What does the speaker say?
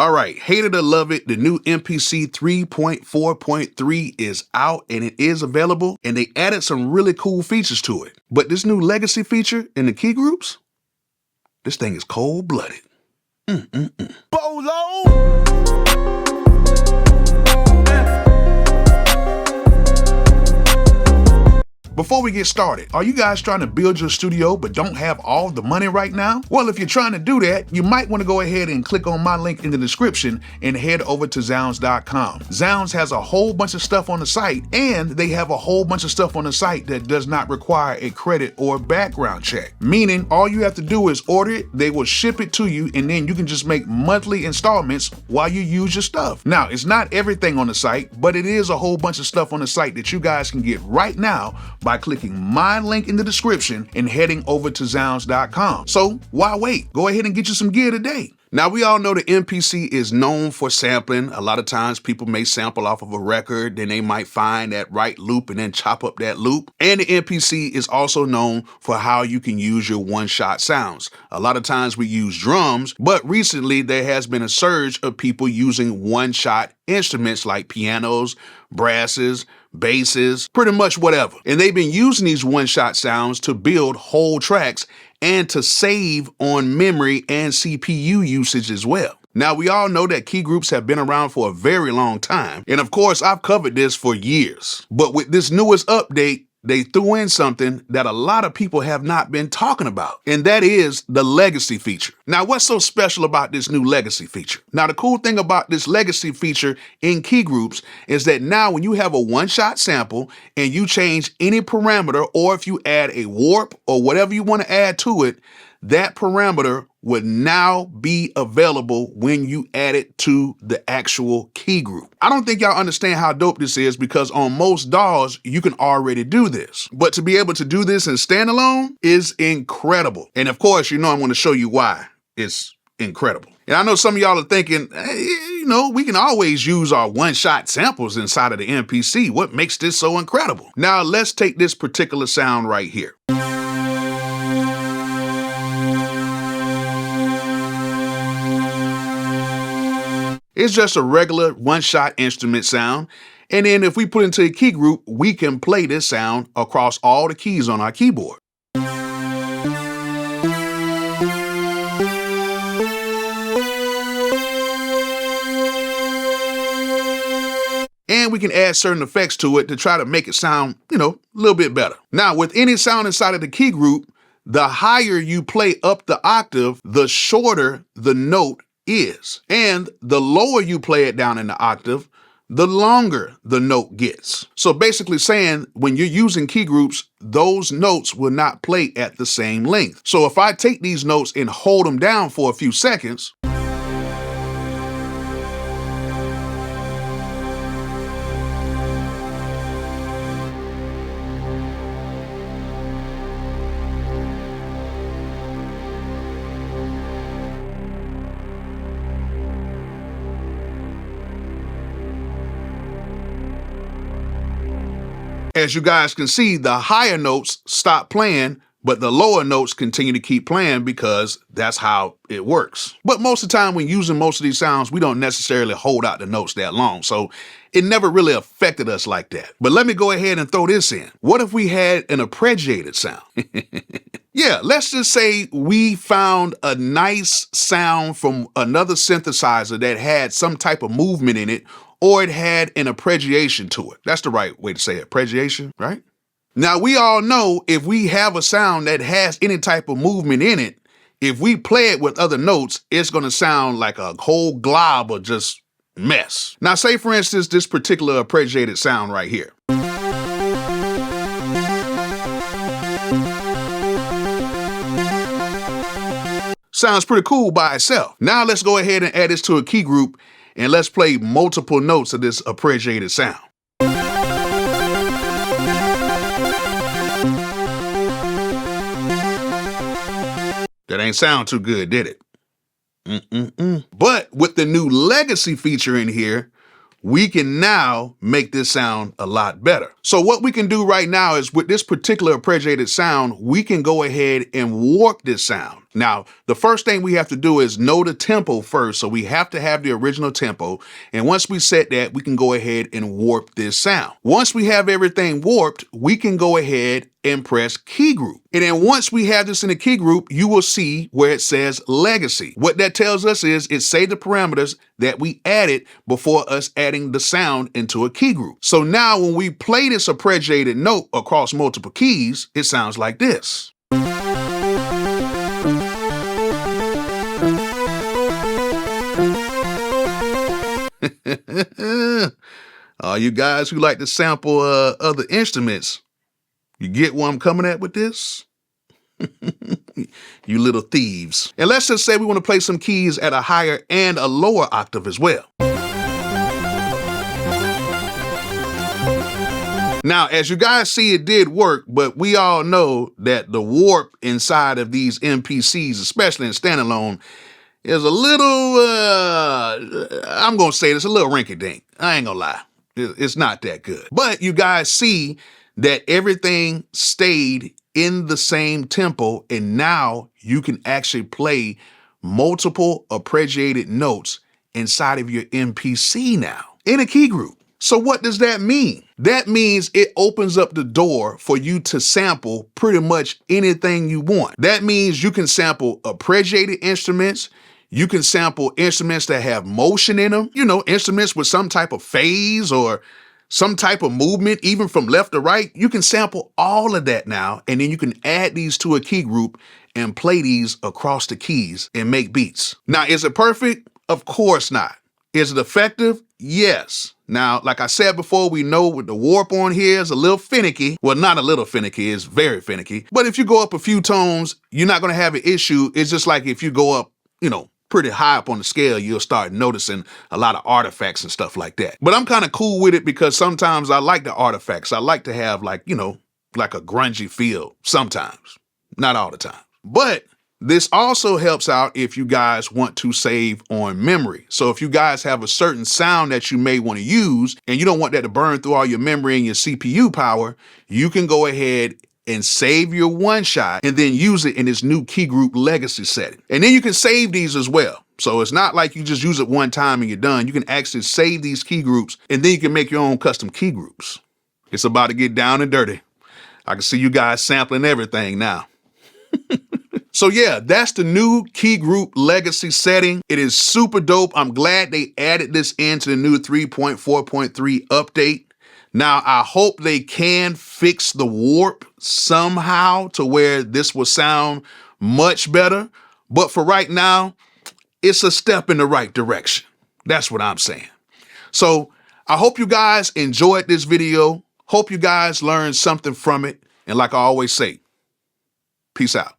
All right, hate it or love it, the new MPC 3.4.3 is out and it is available, and they added some really cool features to it. But this new legacy feature in the key groups, this thing is cold-blooded. Bolo! Before we get started, are you guys trying to build your studio but don't have all the money right now? Well, if you're trying to do that, you might want to go ahead and click on my link in the description and head over to Zounds.com. Zounds has a whole bunch of stuff on the site, and they have a whole bunch of stuff on the site that does not require a credit or background check. Meaning, all you have to do is order it, they will ship it to you, and then you can just make monthly installments while you use your stuff. Now, it's not everything on the site, but it is a whole bunch of stuff on the site that you guys can get right now by clicking my link in the description and heading over to Zounds.com. So why wait? Go ahead and get you some gear today. Now, we all know the MPC is known for sampling. A lot of times people may sample off of a record, then they might find that right loop and then chop up that loop. And the MPC is also known for how you can use your one-shot sounds. A lot of times we use drums, but recently there has been a surge of people using one-shot instruments like pianos, brasses, basses, pretty much whatever. And they've been using these one-shot sounds to build whole tracks and to save on memory and CPU usage as well. Now, we all know that key groups have been around for a very long time. And of course, I've covered this for years. But with this newest update, they threw in something that a lot of people have not been talking about, and that is the legacy feature. Now, what's so special about this new legacy feature? Now, the cool thing about this legacy feature in key groups is that now when you have a one-shot sample and you change any parameter, or if you add a warp or whatever you want to add to it, that parameter would now be available when you add it to the actual key group. I don't think y'all understand how dope this is, because on most DAWs, you can already do this. But to be able to do this in standalone is incredible. And of course, you know I'm going to show you why it's incredible. And I know some of y'all are thinking, hey, you know, we can always use our one-shot samples inside of the MPC. What makes this so incredible? Now, let's take this particular sound right here. It's just a regular one-shot instrument sound. And then if we put it into a key group, we can play this sound across all the keys on our keyboard. And we can add certain effects to it to try to make it sound, you know, a little bit better. Now, with any sound inside of the key group, the higher you play up the octave, the shorter the note is. And the lower you play it down in the octave, the longer the note gets. So basically saying, when you're using key groups, those notes will not play at the same length. So if I take these notes and hold them down for a few seconds, as you guys can see, the higher notes stop playing, but the lower notes continue to keep playing because that's how it works. But most of the time when using most of these sounds, we don't necessarily hold out the notes that long. So it never really affected us like that. But let me go ahead and throw this in. What if we had an arpeggiated sound? Yeah, let's just say we found a nice sound from another synthesizer that had some type of movement in it, or it had an arpeggiation to it. That's the right way to say it, arpeggiation, right? Now, we all know if we have a sound that has any type of movement in it, if we play it with other notes, it's gonna sound like a whole glob of just mess. Now, say for instance, this particular arpeggiated sound right here. Sounds pretty cool by itself. Now let's go ahead and add this to a key group, and let's play multiple notes of this arpeggiated sound. That ain't sound too good, did it? But with the new legacy feature in here, we can now make this sound a lot better. So what we can do right now is with this particular arpeggiated sound, we can go ahead and warp this sound. Now, the first thing we have to do is know the tempo first. So we have to have the original tempo. And once we set that, we can go ahead and warp this sound. Once we have everything warped, we can go ahead and press Keygroup. And then once we have this in the Keygroup, you will see where it says legacy. What that tells us is it saved the parameters that we added before us adding the sound into a Keygroup. So now when we play this arpeggiated note across multiple keys, it sounds like this. All you guys who like to sample other instruments, you get where I'm coming at with this? You little thieves. And let's just say we want to play some keys at a higher and a lower octave as well. Now, as you guys see, it did work, but we all know that the warp inside of these MPCs, especially in standalone, is a little, I'm going to say it's a little rinky-dink. I ain't going to lie. It's not that good. But you guys see that everything stayed in the same tempo, and now you can actually play multiple arpeggiated notes inside of your MPC now in a Keygroup. So what does that mean? That means it opens up the door for you to sample pretty much anything you want. That means you can sample arpeggiated instruments. You can sample instruments that have motion in them, you know, instruments with some type of phase or some type of movement, even from left to right. You can sample all of that now, and then you can add these to a Keygroup and play these across the keys and make beats. Now, is it perfect? Of course not. Is it effective? Yes. Now, like I said before, we know with the warp on here is a little finicky. Well, not a little finicky, it's very finicky. But if you go up a few tones, you're not gonna have an issue. It's just like if you go up, you know, pretty high up on the scale, you'll start noticing a lot of artifacts and stuff like that. But I'm kind of cool with it because sometimes I like the artifacts. I like to have like, you know, like a grungy feel sometimes, not all the time. But this also helps out if you guys want to save on memory. So if you guys have a certain sound that you may want to use and you don't want that to burn through all your memory and your CPU power, you can go ahead and save your one shot and then use it in this new Keygroup legacy setting. And then you can save these as well. So it's not like you just use it one time and you're done. You can actually save these Keygroups and then you can make your own custom Keygroups. It's about to get down and dirty. I can see you guys sampling everything now. So yeah, that's the new Keygroup legacy setting. It is super dope. I'm glad they added this into the new 3.4.3 update. Now, I hope they can fix the warp somehow to where this will sound much better. But for right now, it's a step in the right direction. That's what I'm saying. So I hope you guys enjoyed this video. Hope you guys learned something from it. And like I always say, peace out.